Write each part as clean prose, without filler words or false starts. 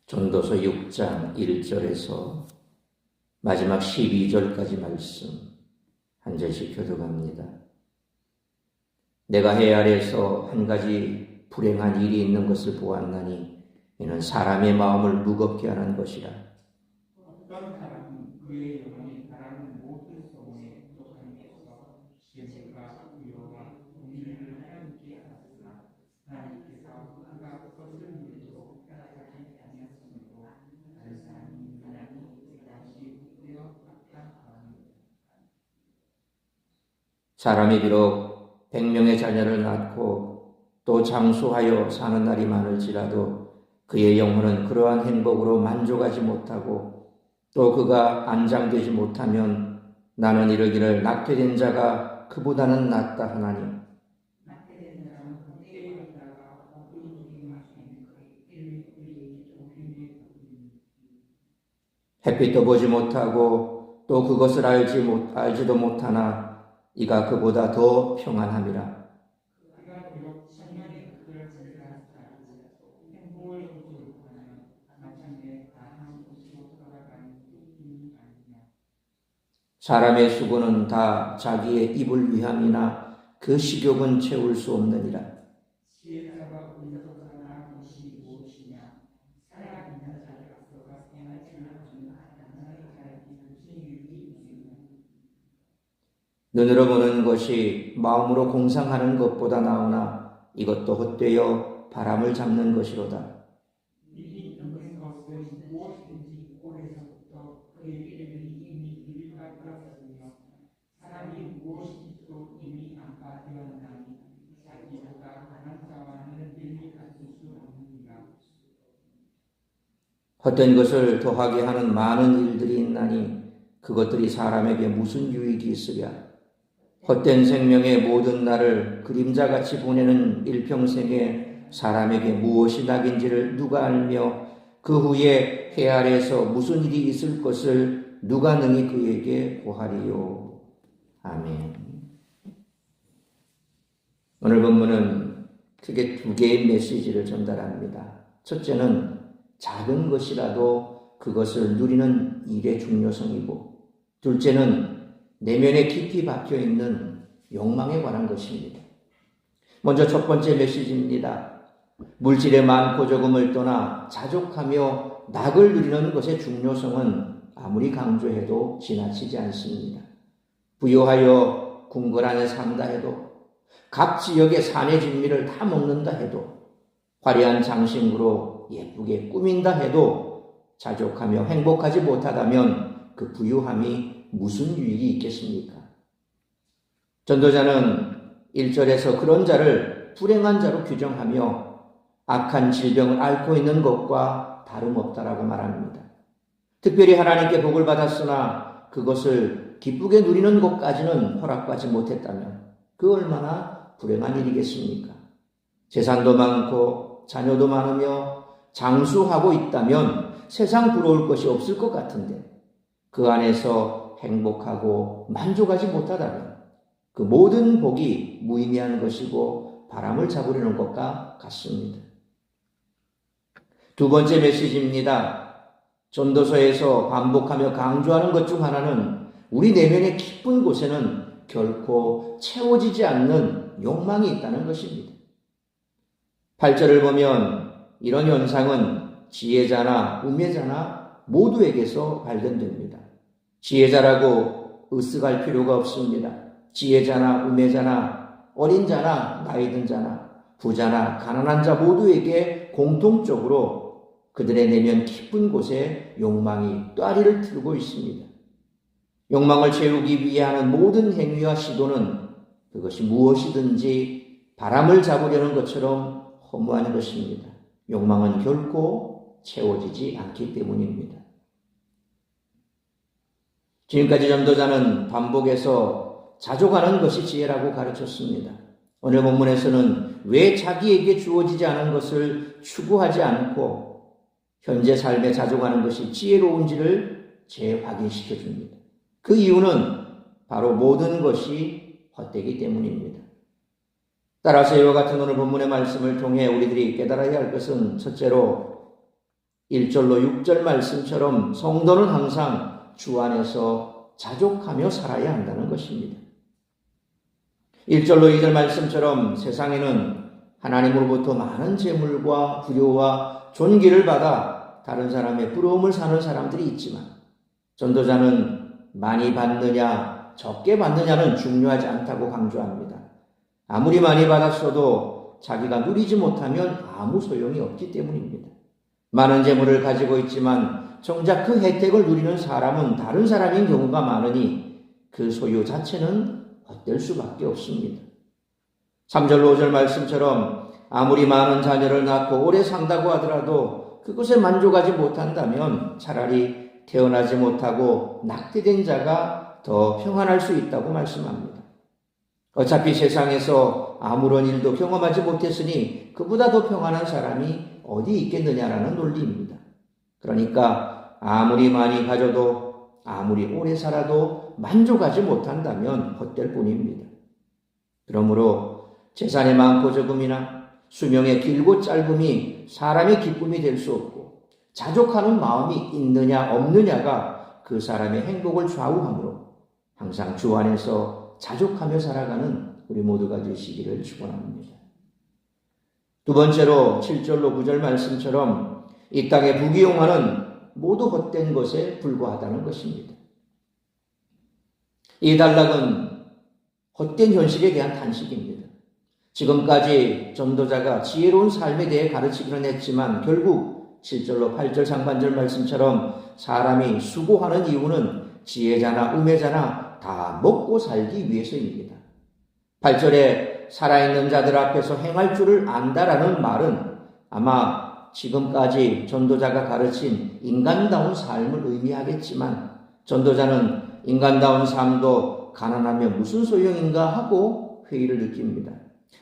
전도서 6장 1절에서 마지막 12절까지 말씀 한 절씩 교독합니다. 내가 해 아래에서 한 가지 불행한 일이 있는 것을 보았나니 이는 사람의 마음을 무겁게 하는 것이라. 어떤 사람은 그의 영혼이 바라는 모든 소원에 부족함에서 시험과 위로와 공의를 하나님께 하였으나 하나님께서 그가 그것을 누리도록 허락하지 아니하시므로 다른 사람이 하나님이 다시 되어 합당하옵니다. 사람이 비록 100명의 자녀를 낳고 또 장수하여 사는 날이 많을지라도 그의 영혼은 그러한 행복으로 만족하지 못하고 또 그가 안장되지 못하면 나는 이르기를 낳게 된 자가 그보다는 낫다 하나니 낳게 된 자는 함께 있다가 어두운 마시는 그의 햇빛도 보지 못하고 또 그것을 알지도 못하나 이가 그보다 더 평안함이라. 그가 비록 천년의 그를 증가하였을지라도 행복을 얻지 못하면 마침내 다한 곳으로 돌아가는 일이 아니냐. 사람의 수고는 다 자기의 입을 위함이나 그 식욕은 채울 수 없느니라. 지혜자가 운석하나 것이 무엇이냐. 살아있는 자들로서가 생활지는 하나의 자에게 무슨 유익이 있느냐. 눈으로 보는 것이 마음으로 공상하는 것보다 나으나 이것도 헛되어 바람을 잡는 것이로다. 미리 있는 것은 무엇인지 오래전부터 그의 이름이 이미 이르가 들었으며 사람이 무엇인지도 이미 안파되었나니 자기보다 강한 자와는 능히 갖출 수 없느니라. 헛된 것을 더하게 하는 많은 일들이 있나니 그것들이 사람에게 무슨 유익이 있으랴. 헛된 생명의 모든 날을 그림자같이 보내는 일평생에 사람에게 무엇이 낙인지를 누가 알며 그 후에 해 아래에서 무슨 일이 있을 것을 누가 능히 그에게 고하리요. 아멘. 오늘 본문은 크게 두 개의 메시지를 전달합니다. 첫째는 작은 것이라도 그것을 누리는 일의 중요성이고, 둘째는 내면에 깊이 박혀있는 욕망에 관한 것입니다. 먼저 첫 번째 메시지입니다. 물질의 많고 적음을 떠나 자족하며 낙을 누리는 것의 중요성은 아무리 강조해도 지나치지 않습니다. 부유하여 궁궐 안에 산다 해도, 각 지역의 산의 진미를 다 먹는다 해도, 화려한 장신구로 예쁘게 꾸민다 해도 자족하며 행복하지 못하다면 그 부유함이 무슨 유익이 있겠습니까? 전도자는 1절에서 그런 자를 불행한 자로 규정하며 악한 질병을 앓고 있는 것과 다름없다라고 말합니다. 특별히 하나님께 복을 받았으나 그것을 기쁘게 누리는 것까지는 허락받지 못했다면 그 얼마나 불행한 일이겠습니까? 재산도 많고 자녀도 많으며 장수하고 있다면 세상 부러울 것이 없을 것 같은데 그 안에서 행복하고 만족하지 못하다면 그 모든 복이 무의미한 것이고 바람을 잡으려는 것과 같습니다. 두 번째 메시지입니다. 전도서에서 반복하며 강조하는 것 중 하나는 우리 내면의 깊은 곳에는 결코 채워지지 않는 욕망이 있다는 것입니다. 8절을 보면 이런 현상은 지혜자나 우매자나 모두에게서 발견됩니다. 지혜자라고 으쓱할 필요가 없습니다. 지혜자나 우매자나 어린 자나 나이 든 자나 부자나 가난한 자 모두에게 공통적으로 그들의 내면 깊은 곳에 욕망이 또아리를 틀고 있습니다. 욕망을 채우기 위해 하는 모든 행위와 시도는 그것이 무엇이든지 바람을 잡으려는 것처럼 허무한 것입니다. 욕망은 결코 채워지지 않기 때문입니다. 지금까지 전도자는 반복해서 자족하는 것이 지혜라고 가르쳤습니다. 오늘 본문에서는 왜 자기에게 주어지지 않은 것을 추구하지 않고 현재 삶에 자족하는 것이 지혜로운지를 재확인시켜 줍니다. 그 이유는 바로 모든 것이 헛되기 때문입니다. 따라서 이와 같은 오늘 본문의 말씀을 통해 우리들이 깨달아야 할 것은 첫째로 1절로 6절 말씀처럼 성도는 항상 주 안에서 자족하며 살아야 한다는 것입니다. 1절로 2절 말씀처럼 세상에는 하나님으로부터 많은 재물과 부요와 존귀를 받아 다른 사람의 부러움을 사는 사람들이 있지만 전도자는 많이 받느냐 적게 받느냐는 중요하지 않다고 강조합니다. 아무리 많이 받았어도 자기가 누리지 못하면 아무 소용이 없기 때문입니다. 많은 재물을 가지고 있지만 정작 그 혜택을 누리는 사람은 다른 사람인 경우가 많으니 그 소유 자체는 헛될 수밖에 없습니다. 3절로 5절 말씀처럼 아무리 많은 자녀를 낳고 오래 산다고 하더라도 그것에 만족하지 못한다면 차라리 태어나지 못하고 낙태된 자가 더 평안할 수 있다고 말씀합니다. 어차피 세상에서 아무런 일도 경험하지 못했으니 그보다 더 평안한 사람이 어디 있겠느냐라는 논리입니다. 그러니까 아무리 많이 가져도 아무리 오래 살아도 만족하지 못한다면 헛될 뿐입니다. 그러므로 재산의 많고 적음이나 수명의 길고 짧음이 사람의 기쁨이 될 수 없고 자족하는 마음이 있느냐 없느냐가 그 사람의 행복을 좌우하므로 항상 주 안에서 자족하며 살아가는 우리 모두가 되시기를 축원합니다. 두 번째로 7절로 9절 말씀처럼 이 땅의 부귀영화는 모두 헛된 것에 불과하다는 것입니다. 이 단락은 헛된 현실에 대한 단식입니다. 지금까지 전도자가 지혜로운 삶에 대해 가르치기는 했지만 결국 7절로 8절 상반절 말씀처럼 사람이 수고하는 이유는 지혜자나 우매자나 다 먹고 살기 위해서입니다. 8절에 살아있는 자들 앞에서 행할 줄을 안다라는 말은 아마 지금까지 전도자가 가르친 인간다운 삶을 의미하겠지만 전도자는 인간다운 삶도 가난하며 무슨 소용인가 하고 회의를 느낍니다.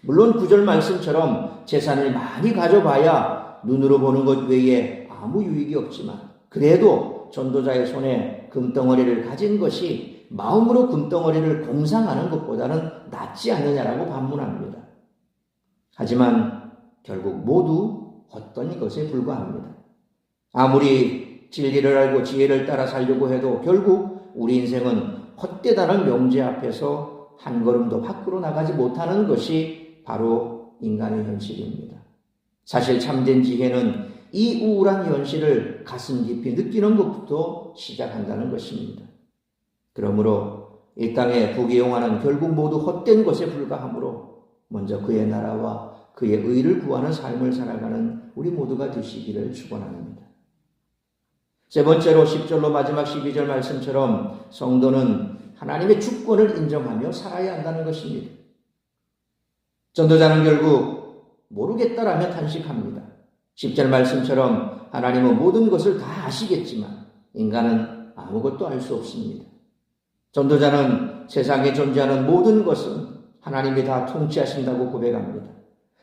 물론 9절 말씀처럼 재산을 많이 가져봐야 눈으로 보는 것 외에 아무 유익이 없지만 그래도 전도자의 손에 금덩어리를 가진 것이 마음으로 금덩어리를 공상하는 것보다는 낫지 않느냐라고 반문합니다. 하지만 결국 모두 헛된 것에 불과합니다. 아무리 진리를 알고 지혜를 따라 살려고 해도 결국 우리 인생은 헛되다는 명제 앞에서 한 걸음도 밖으로 나가지 못하는 것이 바로 인간의 현실입니다. 사실 참된 지혜는 이 우울한 현실을 가슴 깊이 느끼는 것부터 시작한다는 것입니다. 그러므로 이 땅의 부귀영화는 결국 모두 헛된 것에 불과하므로 먼저 그의 나라와 그의 의를 구하는 삶을 살아가는 우리 모두가 되시기를 축원합니다. 세 번째로 10절로 마지막 12절 말씀처럼 성도는 하나님의 주권을 인정하며 살아야 한다는 것입니다. 전도자는 결국 모르겠다라며 탄식합니다. 10절 말씀처럼 하나님은 모든 것을 다 아시겠지만 인간은 아무것도 알 수 없습니다. 전도자는 세상에 존재하는 모든 것은 하나님이 다 통치하신다고 고백합니다.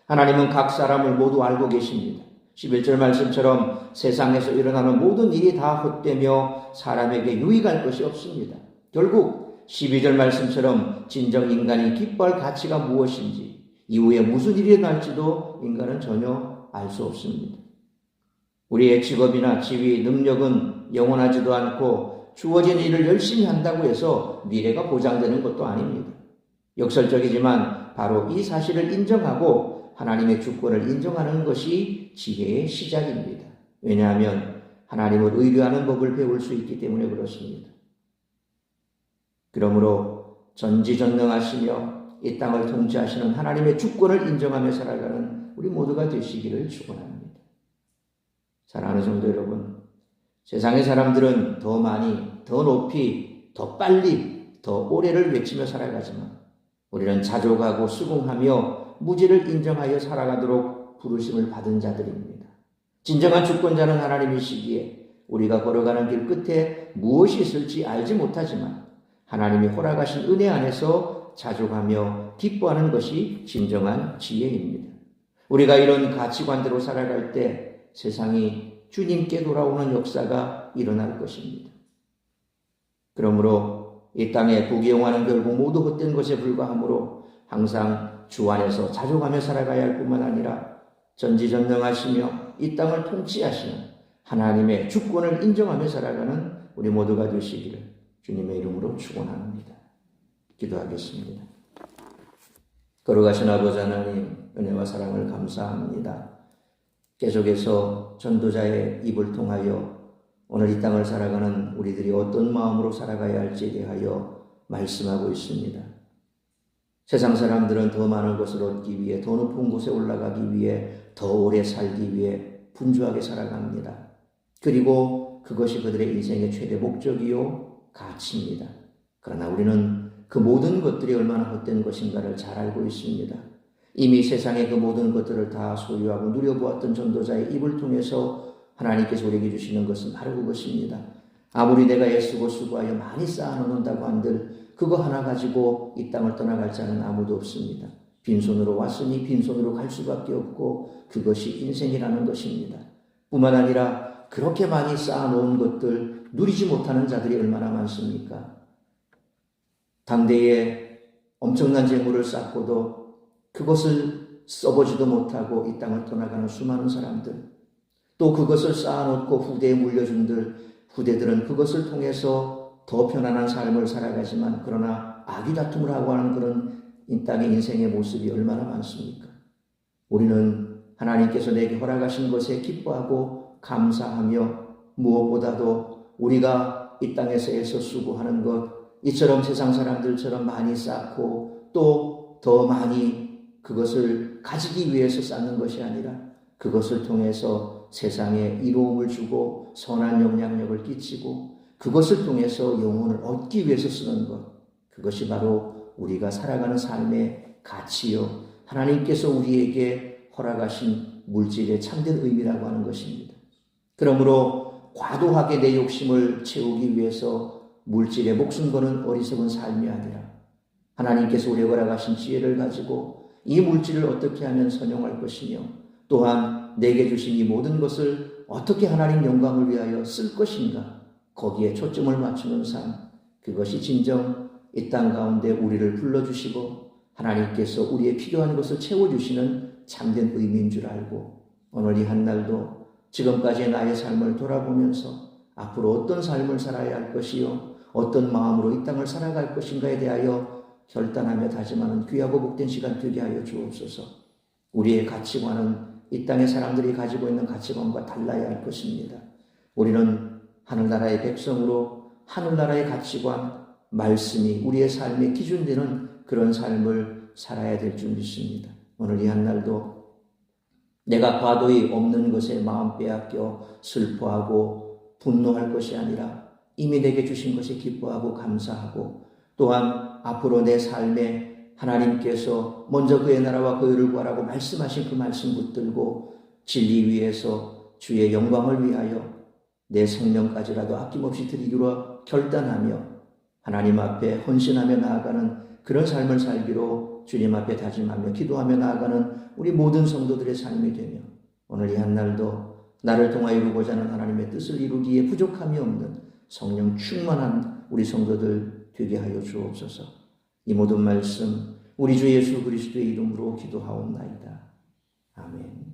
하나님은 각 사람을 모두 알고 계십니다. 11절 말씀처럼 세상에서 일어나는 모든 일이 다 헛되며 사람에게 유익할 것이 없습니다. 결국 12절 말씀처럼 진정 인간이 기뻐할 가치가 무엇인지 이후에 무슨 일이 날지도 인간은 전혀 알 수 없습니다. 우리의 직업이나 지위, 능력은 영원하지도 않고 주어진 일을 열심히 한다고 해서 미래가 보장되는 것도 아닙니다. 역설적이지만 바로 이 사실을 인정하고 하나님의 주권을 인정하는 것이 지혜의 시작입니다. 왜냐하면 하나님을 의뢰하는 법을 배울 수 있기 때문에 그렇습니다. 그러므로 전지전능하시며 이 땅을 통치하시는 하나님의 주권을 인정하며 살아가는 우리 모두가 되시기를 축원합니다. 사랑하는 성도 여러분, 세상의 사람들은 더 많이, 더 높이, 더 빨리, 더 오래를 외치며 살아가지만 우리는 자족하고 수긍하며 무지를 인정하여 살아가도록 부르심을 받은 자들입니다. 진정한 주권자는 하나님이시기에 우리가 걸어가는 길 끝에 무엇이 있을지 알지 못하지만 하나님이 허락하신 은혜 안에서 자족하며 기뻐하는 것이 진정한 지혜입니다. 우리가 이런 가치관대로 살아갈 때 세상이 주님께 돌아오는 역사가 일어날 것입니다. 그러므로 이 땅에 부귀영화는 결국 모두 헛된 것에 불과하므로 항상 주 안에서 자족하며 살아가야 할 뿐만 아니라 전지전능하시며 이 땅을 통치하시는 하나님의 주권을 인정하며 살아가는 우리 모두가 되시기를 주님의 이름으로 축원합니다. 기도하겠습니다. 거룩하신 아버지 하나님, 은혜와 사랑을 감사합니다. 계속해서 전도자의 입을 통하여 오늘 이 땅을 살아가는 우리들이 어떤 마음으로 살아가야 할지에 대하여 말씀하고 있습니다. 세상 사람들은 더 많은 것을 얻기 위해, 더 높은 곳에 올라가기 위해, 더 오래 살기 위해 분주하게 살아갑니다. 그리고 그것이 그들의 인생의 최대 목적이요 가치입니다. 그러나 우리는 그 모든 것들이 얼마나 헛된 것인가를 잘 알고 있습니다. 이미 세상의 그 모든 것들을 다 소유하고 누려보았던 전도자의 입을 통해서 하나님께서 우리에게 주시는 것은 바로 그것입니다. 아무리 내가 애쓰고 수고하여 많이 쌓아놓는다고 한들 그거 하나 가지고 이 땅을 떠나갈 자는 아무도 없습니다. 빈손으로 왔으니 빈손으로 갈 수밖에 없고 그것이 인생이라는 것입니다. 뿐만 아니라 그렇게 많이 쌓아놓은 것들 누리지 못하는 자들이 얼마나 많습니까? 당대에 엄청난 재물을 쌓고도 그것을 써보지도 못하고 이 땅을 떠나가는 수많은 사람들, 또 그것을 쌓아놓고 후대에 물려준 후대들은 그것을 통해서 더 편안한 삶을 살아가지만 그러나 아귀다툼을 하고 하는 그런 이 땅의 인생의 모습이 얼마나 많습니까? 우리는 하나님께서 내게 허락하신 것에 기뻐하고 감사하며 무엇보다도 우리가 이 땅에서 애써 수고하는 것, 이처럼 세상 사람들처럼 많이 쌓고 또 더 많이 그것을 가지기 위해서 쌓는 것이 아니라 그것을 통해서 세상에 이로움을 주고 선한 영향력을 끼치고 그것을 통해서 영혼을 얻기 위해서 쓰는 것, 그것이 바로 우리가 살아가는 삶의 가치요 하나님께서 우리에게 허락하신 물질의 참된 의미라고 하는 것입니다. 그러므로 과도하게 내 욕심을 채우기 위해서 물질에 목숨 거는 어리석은 삶이 아니라 하나님께서 우리에게 허락하신 지혜를 가지고 이 물질을 어떻게 하면 선용할 것이며 또한 내게 주신 이 모든 것을 어떻게 하나님 영광을 위하여 쓸 것인가, 거기에 초점을 맞추는 삶, 그것이 진정 이 땅 가운데 우리를 불러주시고 하나님께서 우리의 필요한 것을 채워주시는 참된 의미인 줄 알고 오늘 이 한날도 지금까지의 나의 삶을 돌아보면서 앞으로 어떤 삶을 살아야 할 것이요 어떤 마음으로 이 땅을 살아갈 것인가에 대하여 결단하며 다짐하는 귀하고 복된 시간 되게 하여 주옵소서. 우리의 가치관은 이 땅의 사람들이 가지고 있는 가치관과 달라야 할 것입니다. 우리는 하늘나라의 백성으로 하늘나라의 가치관, 말씀이 우리의 삶의 기준 되는 그런 삶을 살아야 될 줄 믿습니다. 오늘 이 한날도 내가 과도히 없는 것에 마음 빼앗겨 슬퍼하고 분노할 것이 아니라 이미 내게 주신 것에 기뻐하고 감사하고 또한 앞으로 내 삶에 하나님께서 먼저 그의 나라와 그 의를 구하라고 말씀하신 그 말씀 붙들고 진리 위에서 주의 영광을 위하여 내 생명까지라도 아낌없이 드리기로 결단하며 하나님 앞에 헌신하며 나아가는 그런 삶을 살기로 주님 앞에 다짐하며 기도하며 나아가는 우리 모든 성도들의 삶이 되며 오늘 이 한날도 나를 통하여 이루고자 하는 하나님의 뜻을 이루기에 부족함이 없는 성령 충만한 우리 성도들 되게 하여 주옵소서. 이 모든 말씀 우리 주 예수 그리스도의 이름으로 기도하옵나이다. 아멘.